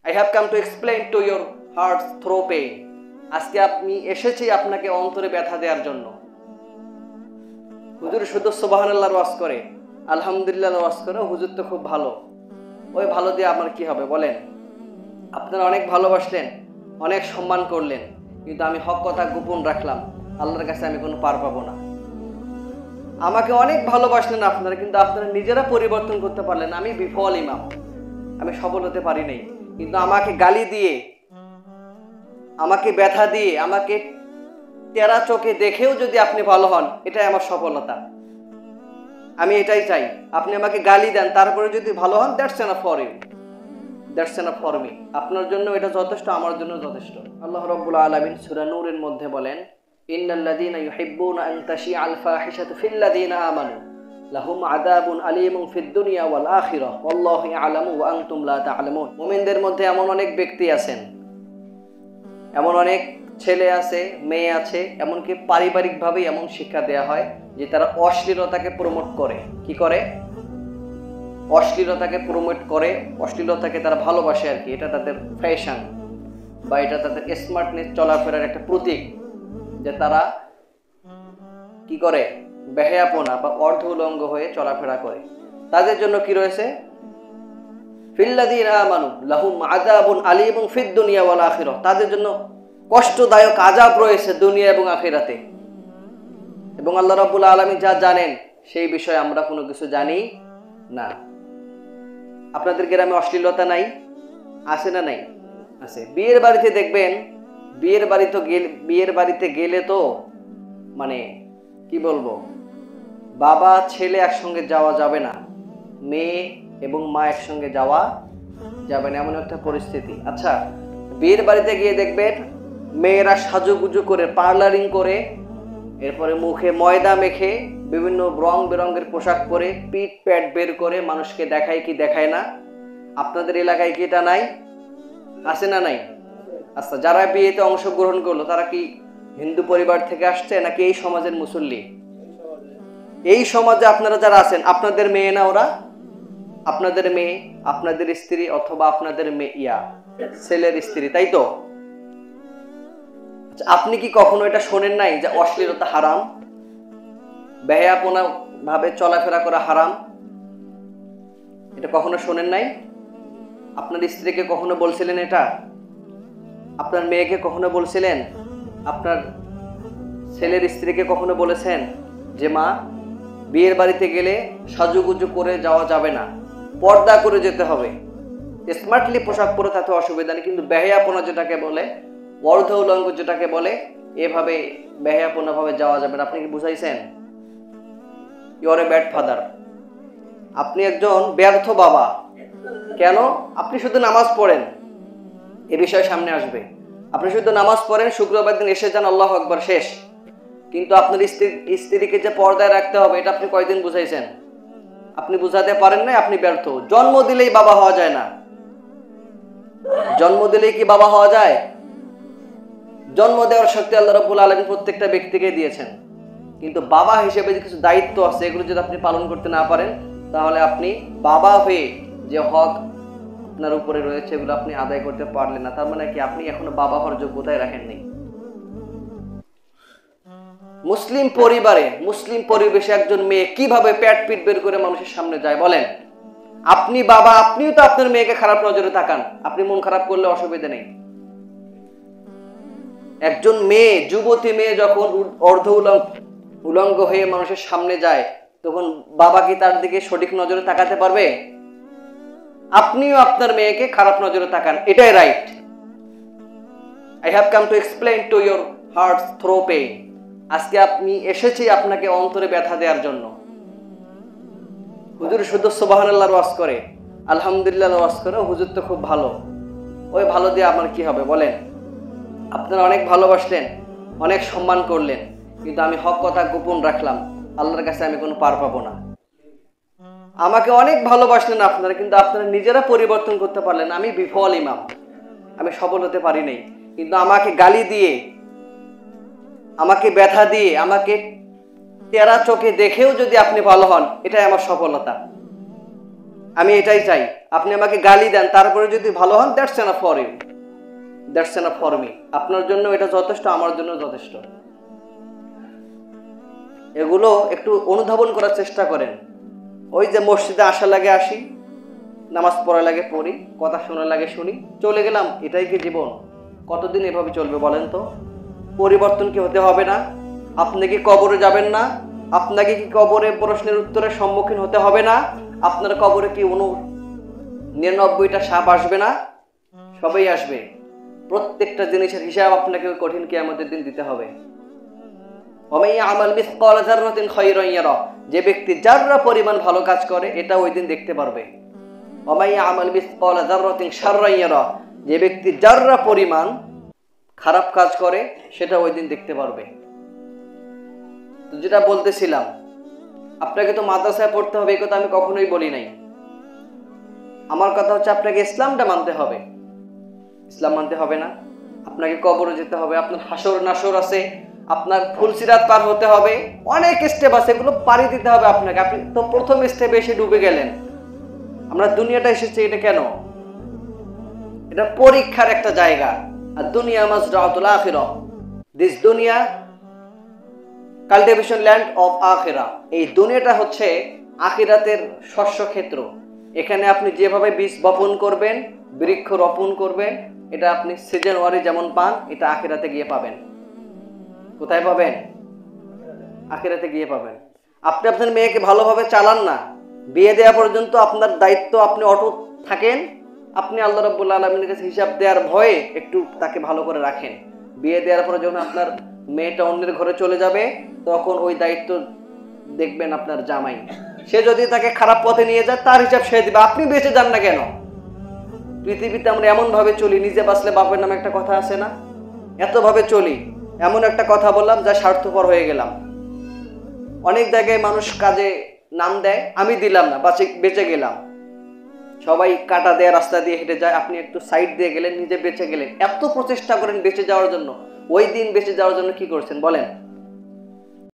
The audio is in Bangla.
I have come to explain to your hearts through pain. আজকে আমি এসেছি আপনাকে অন্তরে ব্যথা দেওয়ার জন্য। হুজুর শুধু সুবহানাল্লাহর ওয়াজ করে, আলহামদুলিল্লাহর ওয়াজ করে, হুজুর তো খুব ভালো। ওই ভালো দিয়ে আমার কি হবে বলেন? আপনারা অনেক ভালোবাসলেন, অনেক সম্মান করলেন, কিন্তু আমি হক কথা গোপন রাখলাম। আল্লাহর কাছে আমি কোনো পার পাবো না। আমাকে অনেক ভালোবাসলেন আপনারা, কিন্তু আপনারা নিজেরা পরিবর্তন করতে পারলেন। আমি বিফল ইমাম, আমি সফল হতে পারি নাই। কিন্তু আমাকে গালি দিয়ে, আমাকে ব্যথা দিয়ে, আমাকে টেরা চোখে দেখেও যদি আপনি ভালো হন, এটাই আমার সফলতা। আমি এটাই চাই। আপনি আমাকে গালি দেন, তারপরে যদি ভালো হন, that's enough for you, that's enough for me. আপনার জন্য এটা যথেষ্ট, আমার জন্য যথেষ্ট। আল্লাহ রাব্বুল আলামিন সূরা নূরের মধ্যে বলেন, ইন্নাল্লাযীনা ইউহিব্বুনা আন তাশিআল ফাহিশাতু ফিল্লাযীনা আমানু লাহুম আযাবুন আলীমুন ফিদ দুনিয়া ওয়াল আখিরাহ ওয়াল্লাহু ইয়ালামু ওয়া আনতুম লা তা'লামুন। মুমিনদের মধ্যে এমন অনেক ব্যক্তি আছেন, এমন অনেক ছেলে আছে, মেয়ে আছে, এমনকি পারিবারিকভাবেই এমন শিক্ষা দেয়া হয় যে তারা অশ্লীলতাকে প্রমোট করে। কি করে? অশ্লীলতাকে প্রমোট করে, অশ্লীলতাকে তারা ভালোবাসে আর কি। এটা তাদের ফ্যাশন বা এটা তাদের স্মার্টনেস, চলাফেরার একটা প্রতীক, যে তারা কি করে? বেহায়াপনা বা অর্ধ উলঙ্গ হয়ে চলাফেরা করে। তাদের জন্য কি রয়েছে? ফিল্লাযীনা আমানু লাহুম আযাবুন আলীমুন ফিদ দুনিয়া ওয়াল আখিরাহ। তাদের জন্য কষ্টদায়ক আযাব রয়েছে দুনিয়া এবং আখিরাতে। এবং আল্লাহ রাব্বুল আলামিন যা জানেন সেই বিষয়ে আমরা কোনো কিছু জানি না। আপনাদের গ্রামে অশ্লীলতা নাই? আছে না নাই? আছে। বিয়ের বাড়িতে দেখবেন, বিয়ের বাড়িতে গেলে তো মানে কি বলবো, বাবা ছেলে একসঙ্গে যাওয়া যাবে না, মেয়ে এবং মা একসঙ্গে যাওয়া যাবে না, এমন একটা পরিস্থিতি। আচ্ছা, বিয়ের বাড়িতে গিয়ে দেখবেন মেয়েরা সাজুগুজু করে, পার্লারিং করে, এরপরে মুখে ময়দা মেখে, বিভিন্ন রং বেরঙের পোশাক পরে, পিঠ প্যাট বের করে মানুষকে দেখায় কি দেখায় না? আপনাদের এলাকায় কি এটা নাই? আছে না নাই? আচ্ছা, যারা বিয়েতে অংশগ্রহণ করলো তারা কি হিন্দু পরিবার থেকে আসছে নাকি এই সমাজের মুসল্লি? এই সমাজে আপনারা যারা আছেন, আপনাদের মেয়ে না ওরা? আপনাদের মেয়ে, আপনাদের স্ত্রী, অথবা আপনাদের ছেলের স্ত্রী, তাই তো? আপনি কি কখনো এটা শোনেন নাই যে অশ্লীলতা হারাম, বেহায়াপনা ভাবে চলাফেরা করা হারাম? এটা কখনো শোনেন নাই? আপনার স্ত্রীকে কখনো বলছিলেন এটা? আপনার মেয়েকে কখনো বলছিলেন? আপনার ছেলের স্ত্রীকে কখনো বলেছেন যে মা, বিয়ের বাড়িতে গেলে সাজুগুজু করে যাওয়া যাবে না, পর্দা করে যেতে হবে, স্মার্টলি পোশাক পরে তাতে অসুবিধা নেই, কিন্তু বেহায়াপনা যেটাকে বলে, অর্ধ উলঙ্গ যেটাকে বলে, এভাবে বেহায়াপনা ভাবে যাওয়া যাবে না? আপনি কি বুঝাইছেন? You are a bad father. আপনি একজন ব্যর্থ বাবা। কেন? আপনি শুধু নামাজ পড়েন, এ বিষয় সামনে আসবে। আপনি শুধু নামাজ পড়েন, শুক্রবার দিন এসে যান, আল্লাহু আকবার, শেষ। কিন্তু আপনার স্ত্রীকে যে পর্দায় রাখতে হবে, এটা আপনি কয়দিন বুঝাইছেন? আপনি বুঝাতে পারেন না, আপনি ব্যর্থ। জন্ম দিলেই বাবা হওয়া যায় না। জন্ম দিলেই কি বাবা হওয়া যায়? জন্ম দেওয়ার শক্তি আল্লাহ রাব্বুল আলামিন প্রত্যেকটা ব্যক্তিকে দিয়েছেন, কিন্তু বাবা হিসেবে যে কিছু দায়িত্ব আছে, এগুলো যদি আপনি পালন করতে না পারেন, তাহলে আপনি বাবা হয়ে যে হক আপনার উপরে রয়েছে, এগুলো আপনি আদায় করতে পারলেন না। তার মানে কি আপনি এখনো বাবা হওয়ার যোগ্যতায় রাখেননি। মুসলিম পরিবারে, মুসলিম পরিবেশে একজন মেয়ে কিভাবে পেট পিট বের করে মানুষের সামনে যায় বলেন? আপনি বাবা, আপনিও তো আপনার মেয়েকে খারাপ নজরে তাকান। আপনি মন খারাপ করলে অসুবিধা নেই। একজন মেয়ে, যুবতী মেয়ে যখন অর্ধ উলঙ্গ হয়ে মানুষের সামনে যায়, তখন বাবা কি তার দিকে সঠিক নজরে তাকাতে পারবে? আপনিও আপনার মেয়েকে খারাপ নজরে তাকান, এটাই right. I have come to explain to your hearts through pain. আজকে আমি এসেছি আপনাকে অন্তরে ব্যথা দেওয়ার জন্য। হুজুর শুধু সুবহানাল্লাহর ওয়াজ করে, আলহামদুলিল্লাহর ওয়াজ করে, হুজুর তো খুব ভালো। ওই ভালো দিয়ে আমার কি হবে বলেন? আপনারা অনেক ভালোবাসলেন, অনেক সম্মান করলেন, কিন্তু আমি হক কথা গোপন রাখলাম। আল্লাহর কাছে আমি কোনো পার পাবো না। আমাকে অনেক ভালোবাসলেন আপনারা, কিন্তু আপনারা নিজেরা পরিবর্তন করতে পারলেন। আমি বিফল ইমাম, আমি সফল হতে পারি নাই। কিন্তু আমাকে গালি দিয়ে, আমাকে ব্যথা দিয়ে, আমাকে টেরা চোখে দেখেও যদি আপনি ভালো হন, এটাই আমার সফলতা। আমি এটাই চাই। আপনি আমাকে গালি দেন, তারপরে যদি ভালো হন, that's enough for you, that's enough for me. আপনার জন্য এটা যথেষ্ট, আমার জন্য যথেষ্ট। এগুলো একটু অনুধাবন করার চেষ্টা করেন। ওই যে মসজিদে আসা লাগে আসি, নামাজ পড়া লাগে পড়ি, কথা শোনা লাগে শুনি, চলে গেলাম, এটাই কি জীবন? কতদিন এভাবে চলবে বলেন তো? পরিবর্তন কি হতে হবে না? আপনি কি কবরে যাবেন না? আপনাকে কি কবরে প্রশ্নের উত্তরের সম্মুখীন হতে হবে না? আপনার কবরে কি 99টা সাপ আসবে না? সবাই আসবে। প্রত্যেকটা জিনিসের হিসাব আপনাকে ওই কঠিন কিয়ামতের দিন দিতে হবে। যে ব্যক্তি যাররা পরিমাণ ভালো কাজ করে, এটা ওই দিন দেখতে পারবে। যে ব্যক্তি যাররা পরিমাণ খারাপ কাজ করে, সেটা ওই দিন দেখতে পারবে। তো যেটা বলতেছিলাম, আপনাকে তো মাদ্রাসায় পড়তে হবে, এই কথা আমি কখনোই বলি নাই। আমার কথা হচ্ছে আপনাকে ইসলামটা মানতে হবে। ইসলাম মানতে হবে না? আপনাকে কবরে যেতে হবে, আপনার হাসর নাসর আছে, আপনার ফুলসিরাত পার হতে হবে, অনেক স্টেপ আছে, এগুলো পাড়ি দিতে হবে আপনাকে। আপনি তো প্রথম স্টেপে এসে ডুবে গেলেন। আমরা দুনিয়াটা এসেছি এটা কেন? এটা পরীক্ষার একটা জায়গা। আর দুনিয়া মাজরাতুল আখিরাহ, দিস দুনিয়া কাল্টিভেশন ল্যান্ড অফ আখিরাহ। এই দুনিয়াটা হচ্ছে আখিরাতের শস্য ক্ষেত্র। এখানে আপনি যেভাবে বীজ বপন করবেন, বৃক্ষ রোপণ করবেন, এটা আপনি সিজন ওয়ারি যেমন পান, এটা আখিরাতে গিয়ে পাবেন। কোথায় পাবেন? আখিরাতে গিয়ে পাবেন। আপনি আপনার মেয়েকে ভালোভাবে চালান না, বিয়ে দেওয়া পর্যন্ত আপনার দায়িত্ব, আপনি অটুট থাকেন। আপনি আল্লাহ রাব্বুল আলামিনের কাছে হিসাব দেওয়ার ভয়ে একটু তাকে ভালো করে রাখেন। বিয়ে দেওয়ার পরে যখন আপনার মেয়েটা অন্যের ঘরে চলে যাবে, তখন ওই দায়িত্ব দেখবেন আপনার জামাই। সে যদি তাকে খারাপ পথে নিয়ে যায়, তার হিসাব সে দিবে। আপনি বেঁচে যান না কেন? পৃথিবীতে আমরা এমন ভাবে চলি, নিজে বাঁচলে বাপের নামে একটা কথা আছে না? এত ভাবে চলি, এমন একটা কথা বললাম যা স্বার্থপর হয়ে গেলাম। অনেক জায়গায় মানুষ কাজে নাম দেয়, আমি দিলাম না, বেঁচে গেলাম। সবাই কাটা দেয়া রাস্তা দিয়ে হেঁটে যায়, আপনি একটু সাইড দিয়ে গেলেন, নিজে বেঁচে গেলেন। এত প্রচেষ্টা করেন বেঁচে যাওয়ার জন্য, ওই দিন বেঁচে যাওয়ার জন্য কি করছেন বলেন?